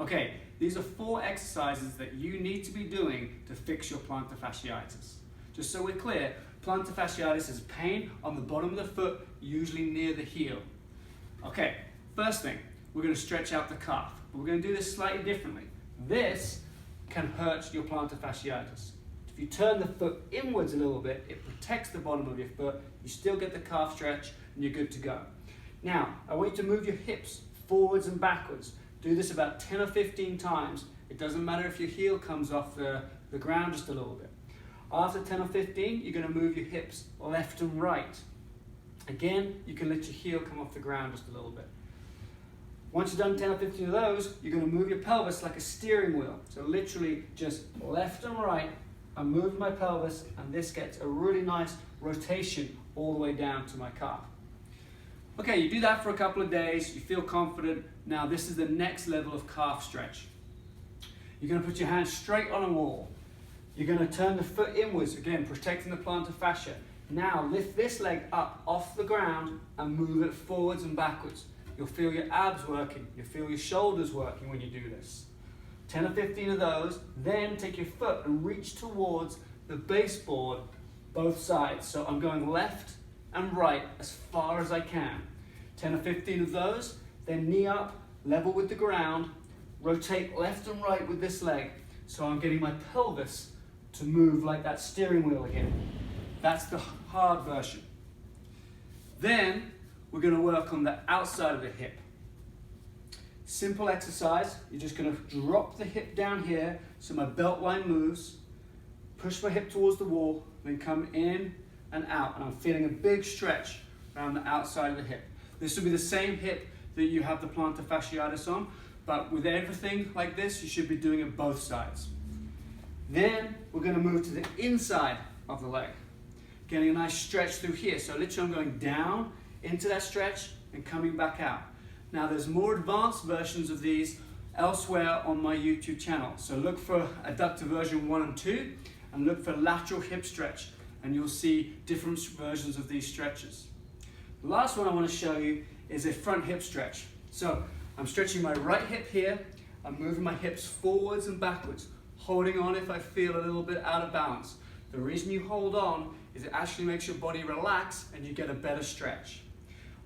Okay, these are 4 exercises that you need to be doing to fix your plantar fasciitis. Just so we're clear, plantar fasciitis is pain on the bottom of the foot, usually near the heel. Okay, first thing, we're going to stretch out the calf. But we're going to do this slightly differently. This can hurt your plantar fasciitis. If you turn the foot inwards a little bit, it protects the bottom of your foot, you still get the calf stretch, and you're good to go. Now, I want you to move your hips forwards and backwards. Do this about 10 or 15 times. It doesn't matter if your heel comes off the ground just a little bit. After 10 or 15, you're going to move your hips left and right. Again, you can let your heel come off the ground just a little bit. Once you've done 10 or 15 of those, you're going to move your pelvis like a steering wheel. So literally just left and right. I'm moving my pelvis, and this gets a really nice rotation all the way down to my calf. Okay, you do that for a couple of days, you feel confident. Now this is the next level of calf stretch. You're going to put your hands straight on a wall. You're going to turn the foot inwards, again protecting the plantar fascia. Now lift this leg up off the ground and move it forwards and backwards. You'll feel your abs working, you'll feel your shoulders working when you do this. 10 or 15 of those, then take your foot and reach towards the baseboard, both sides. So I'm going left and right as far as I can. 10 or 15 of those, then knee up, level with the ground, rotate left and right with this leg. So I'm getting my pelvis to move like that steering wheel again. That's the hard version. Then we're going to work on the outside of the hip. Simple exercise. You're just going to drop the hip down here so my belt line moves, push my hip towards the wall, then come in and out. And I'm feeling a big stretch around the outside of the hip. This will be the same hip that you have the plantar fasciitis on, but with everything like this, you should be doing it both sides. Then we're going to move to the inside of the leg, getting a nice stretch through here. So literally I'm going down into that stretch and coming back out. Now there's more advanced versions of these elsewhere on my YouTube channel. So look for adductor version 1 and 2 and look for lateral hip stretch, and you'll see different versions of these stretches. The last one I want to show you is a front hip stretch. So I'm stretching my right hip here, I'm moving my hips forwards and backwards, holding on if I feel a little bit out of balance. The reason you hold on is it actually makes your body relax and you get a better stretch.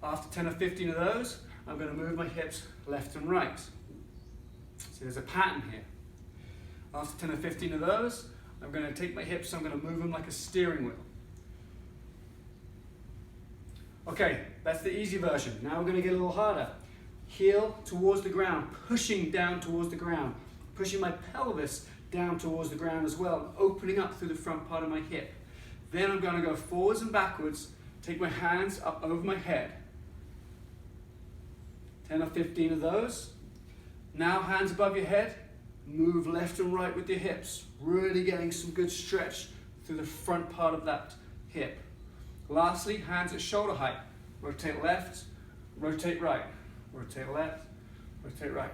After 10 or 15 of those, I'm going to move my hips left and right. So there's a pattern here. After 10 or 15 of those, I'm going to take my hips, I'm going to move them like a steering wheel. Okay, that's the easy version. Now we're going to get a little harder. Heel towards the ground, pushing down towards the ground, pushing my pelvis down towards the ground as well, opening up through the front part of my hip. Then I'm going to go forwards and backwards, take my hands up over my head. 10 or 15 of those. Now hands above your head, move left and right with your hips, really getting some good stretch through the front part of that hip. Lastly, hands at shoulder height. Rotate left, rotate right. Rotate left, rotate right.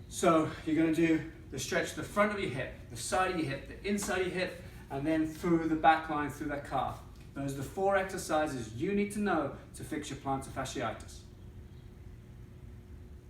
So you're going to do the stretch the front of your hip, the side of your hip, the inside of your hip, and then through the back line, through that calf. Those are the 4 exercises you need to know to fix your plantar fasciitis.